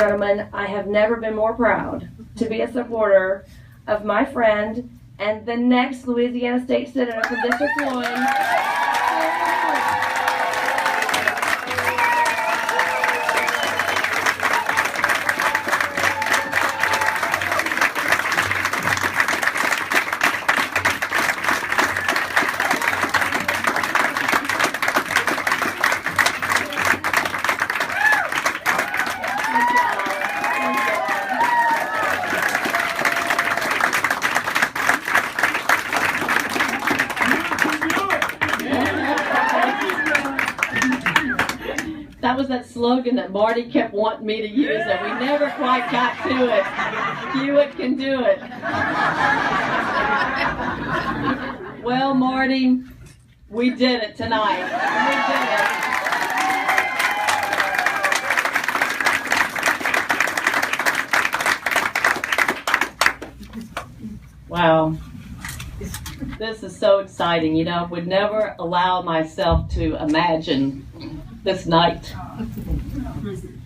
gentlemen, I have never been more proud to be a supporter of my friend and the next Louisiana State Senator from District 1, Sharon Hewitt. That was that slogan that Marty kept wanting me to use, and we never quite got to it. Hewitt can do it. Well, Marty, we did it tonight. We did it. Wow. This is so exciting. You know, I would never allow myself to imagine this night.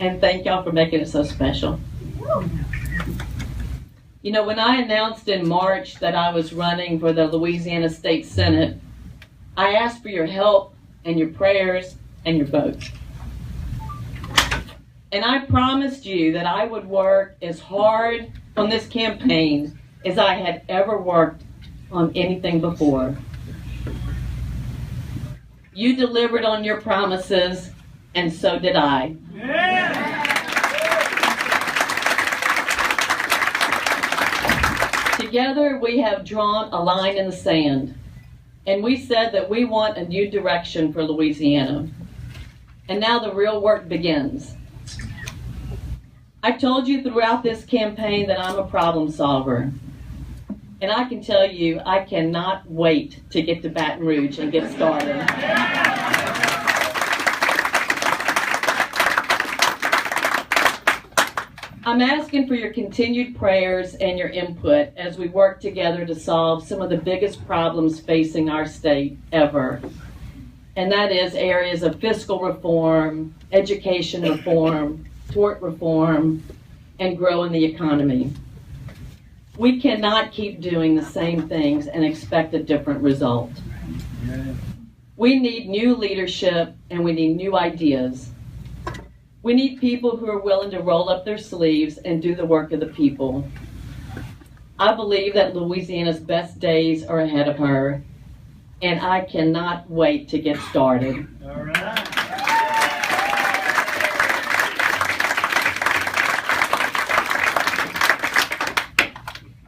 And thank y'all for making it so special. You know, when I announced in March that I was running for the Louisiana State Senate, I asked for your help and your prayers and your votes. And I promised you that I would work as hard on this campaign as I had ever worked on anything before. You delivered on your promises, and so did I. Yeah. Together, we have drawn a line in the sand, and we said that we want a new direction for Louisiana. And now the real work begins. I told you throughout this campaign that I'm a problem solver. And I can tell you, I cannot wait to get to Baton Rouge and get started. I'm asking for your continued prayers and your input as we work together to solve some of the biggest problems facing our state ever. And that is areas of fiscal reform, education reform, tort reform, and growing the economy. We cannot keep doing the same things and expect a different result. We need new leadership and we need new ideas. We need people who are willing to roll up their sleeves and do the work of the people. I believe that Louisiana's best days are ahead of her, and I cannot wait to get started. All right.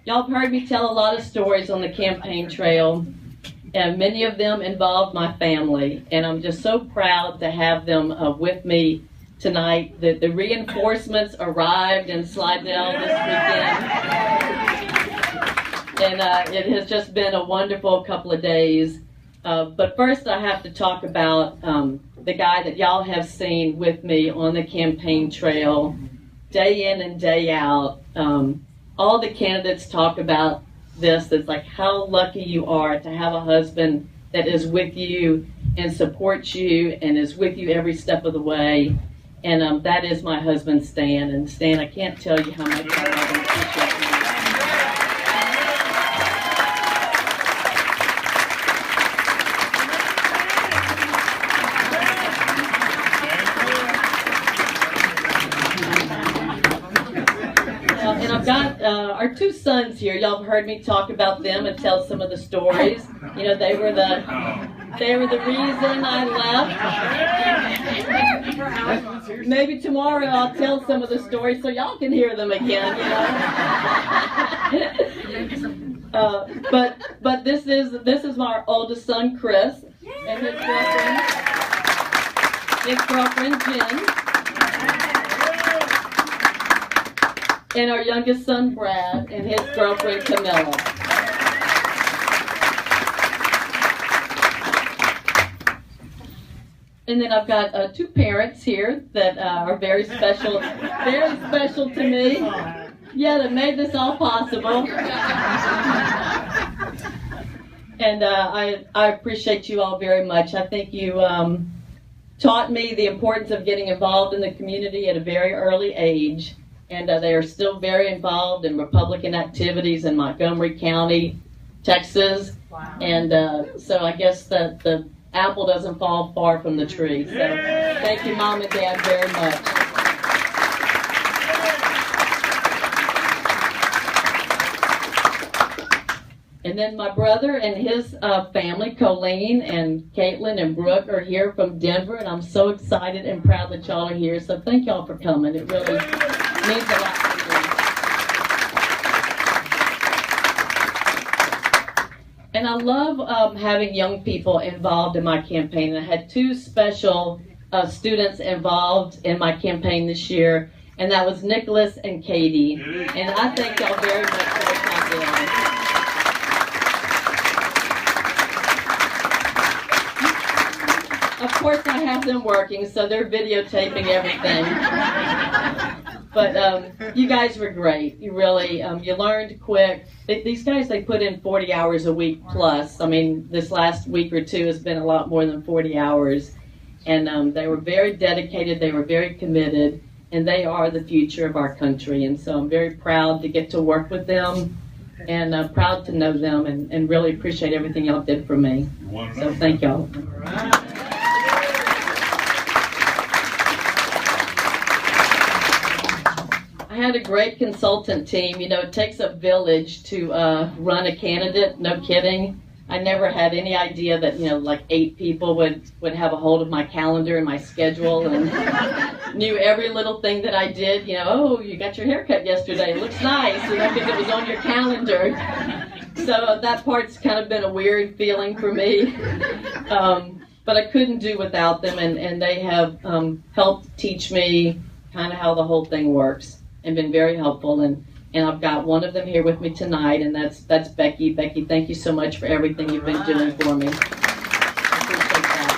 Y'all have heard me tell a lot of stories on the campaign trail, and many of them involved my family, and I'm just so proud to have them with me tonight. The reinforcements arrived in Slidell this weekend, and it has just been a wonderful couple of days. But first I have to talk about the guy that y'all have seen with me on the campaign trail day in and day out. All the candidates talk about this. It's like how lucky you are to have a husband that is with you and supports you and is with you every step of the way. And that is my husband, Stan. And Stan, I can't tell you how much I love and appreciate you. And I've got our two sons here. Y'all have heard me talk about them and tell some of the stories. You know, they were the reason I left. Maybe tomorrow I'll tell some of the stories so y'all can hear them again, you know. But this is our oldest son, Chris, and his girlfriend Jen, and our youngest son, Brad, and his girlfriend, Camilla. And then I've got two parents here that are very special to me. Yeah, that made this all possible. And I appreciate you all very much. I think you taught me the importance of getting involved in the community at a very early age. and they are still very involved in Republican activities in Montgomery County, Texas. Wow. And so I guess that the apple doesn't fall far from the tree. So thank you, Mom and Dad, very much. And then my brother and his family, Colleen and Caitlin and Brooke, are here from Denver, and I'm so excited and proud that y'all are here. So thank y'all for coming. It really means a lot to me. And I love having young people involved in my campaign. I had two special students involved in my campaign this year, and that was Nicholas and Katie. And I thank y'all very much for what y'all did. Of course, I have them working, so they're videotaping everything. But you guys were great. You really, you learned quick. These guys, they put in 40 hours a week plus. I mean, this last week or two has been a lot more than 40 hours. And they were very dedicated. They were very committed. And they are the future of our country. And so I'm very proud to get to work with them and proud to know them and really appreciate everything y'all did for me. So thank y'all. I had a great consultant team. You know, it takes a village to run a candidate, no kidding. I never had any idea that, you know, like 8 people would have a hold of my calendar and my schedule and knew every little thing that I did. You know, oh, you got your haircut yesterday. It looks nice, you know, because it was on your calendar. So that part's kind of been a weird feeling for me. But I couldn't do without them, and they have helped teach me kind of how the whole thing works. And been very helpful, and I've got one of them here with me tonight, and that's Becky. Becky, thank you so much for everything you've been doing for me. I appreciate that.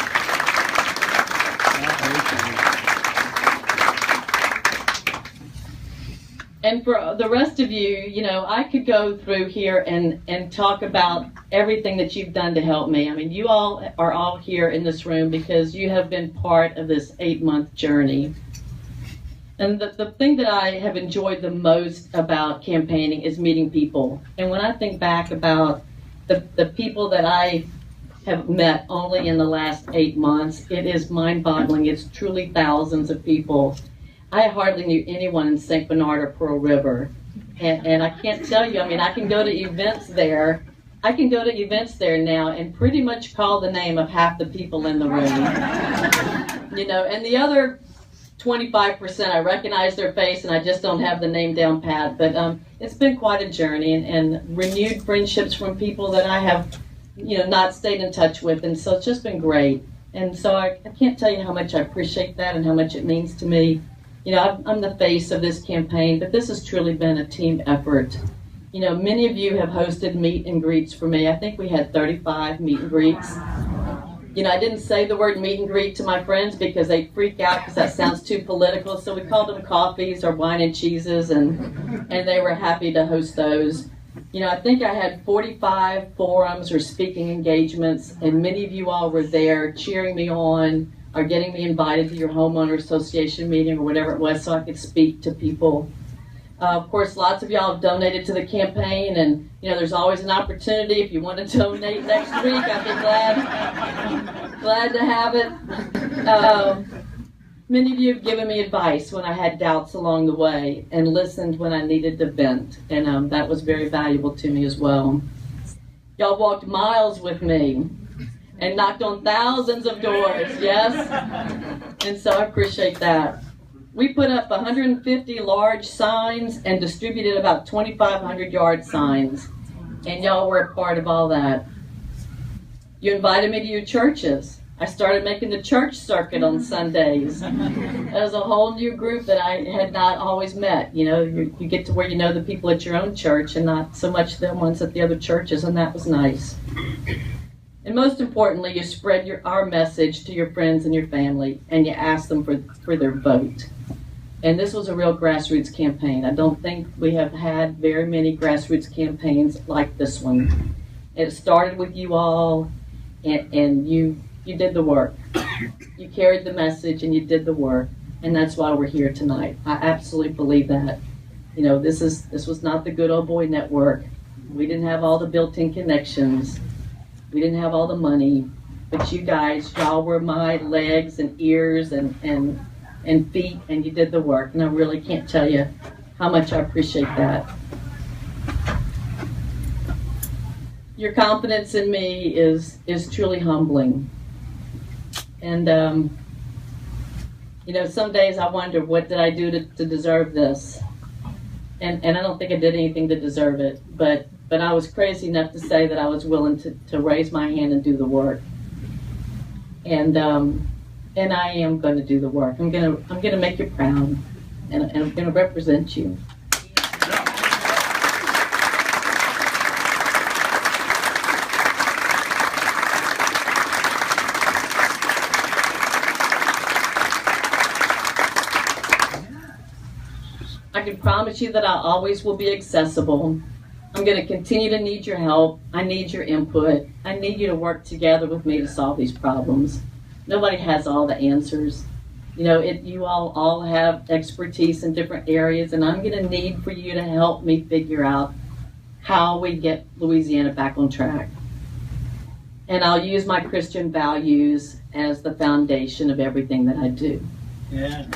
And for the rest of you, you know, I could go through here and talk about everything that you've done to help me. I mean, you all are all here in this room because you have been part of this 8-month journey. And the thing that I have enjoyed the most about campaigning is meeting people. And when I think back about the people that I have met only in the last 8 months, it is mind-boggling. It's truly thousands of people. I hardly knew anyone in St. Bernard or Pearl River. And I can't tell you, I mean, I can go to events there. I can go to events there now and pretty much call the name of half the people in the room. You know, and the other 25%, I recognize their face and I just don't have the name down pat. But it's been quite a journey and renewed friendships from people that I have, you know, not stayed in touch with. And so it's just been great. And so I can't tell you how much I appreciate that and how much it means to me. You know, I'm the face of this campaign, but this has truly been a team effort. You know, many of you have hosted meet and greets for me. I think we had 35 meet and greets. You know, I didn't say the word meet and greet to my friends because they freak out because that sounds too political. So we called them coffees or wine and cheeses, and they were happy to host those. You know, I think I had 45 forums or speaking engagements, and many of you all were there cheering me on or getting me invited to your homeowner association meeting or whatever it was so I could speak to people. Of course, lots of y'all have donated to the campaign, and you know, there's always an opportunity. If you want to donate next week, I'd be glad to have it. Many of you have given me advice when I had doubts along the way, and listened when I needed to vent, and that was very valuable to me as well. Y'all walked miles with me and knocked on thousands of doors, yes? And so I appreciate that. We put up 150 large signs and distributed about 2,500 yard signs. And y'all were a part of all that. You invited me to your churches. I started making the church circuit on Sundays. That was a whole new group that I had not always met. You know, you get to where you know the people at your own church and not so much the ones at the other churches, and that was nice. And most importantly, you spread our message to your friends and your family, and you ask them for their vote. And this was a real grassroots campaign. I don't think we have had very many grassroots campaigns like this one. It started with you all, and you did the work. You carried the message and you did the work. And that's why we're here tonight. I absolutely believe that. You know, this was not the good old boy network. We didn't have all the built-in connections. We didn't have all the money. But you guys, y'all were my legs and ears and feet, and you did the work. And I really can't tell you how much I appreciate that. Your confidence in me is truly humbling. And, you know, some days I wonder, what did I do to deserve this? And I don't think I did anything to deserve it. But I was crazy enough to say that I was willing to raise my hand and do the work. And I am going to do the work. I'm gonna make you proud, and I'm going to represent you. I can promise you that I always will be accessible. I'm going to continue to need your help. I need your input. I need you to work together with me to solve these problems. Nobody has all the answers. You know, you all have expertise in different areas, and I'm going to need for you to help me figure out how we get Louisiana back on track. And I'll use my Christian values as the foundation of everything that I do. Yeah.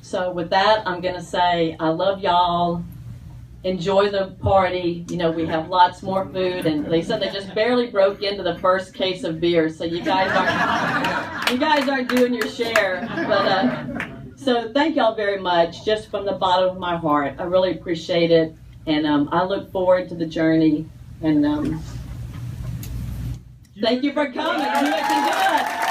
So with that, I'm going to say I love y'all. Enjoy the party. You know, we have lots more food, and they said they just barely broke into the first case of beer, so you guys aren't doing your share. But so thank y'all very much, just from the bottom of my heart. I really appreciate it, and I look forward to the journey. And thank you for coming. You can do it.